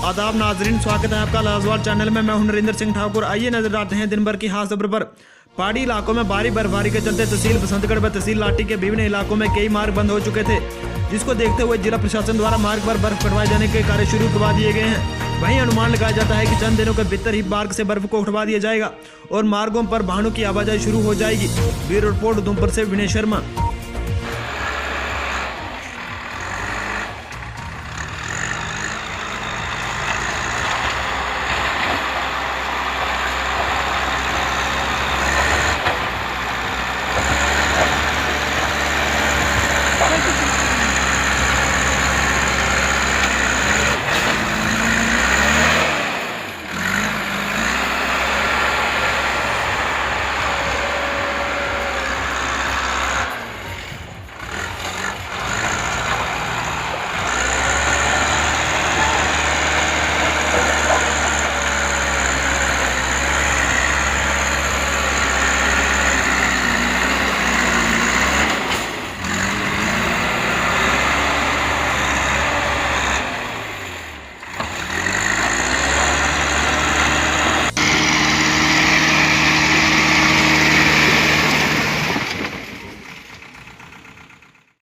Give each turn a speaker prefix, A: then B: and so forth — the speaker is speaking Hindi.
A: आदाब नाजरीन, स्वागत है आपका लाजवाब चैनल में। मैं हूं नरेंद्र सिंह ठाकुर। आइए नजर डालते हैं दिन भर की खास खबर पर। पहाड़ी इलाकों में भारी बर्फबारी के चलते तहसील बसंत व तहसील लाटी के विभिन्न इलाकों में कई मार्ग बंद हो चुके थे, जिसको देखते हुए जिला प्रशासन द्वारा मार्ग पर बर्फ कटवाए जाने के कार्य शुरू करवा दिए गए हैं। वहीं अनुमान लगाया जाता है कि चंद दिनों के भीतर ही मार्ग से बर्फ को उठवा दिया जाएगा और मार्गों पर वाहनों की आवाजाही शुरू हो जाएगी। ब्यूरो रिपोर्ट उधमपुर से विनय शर्मा।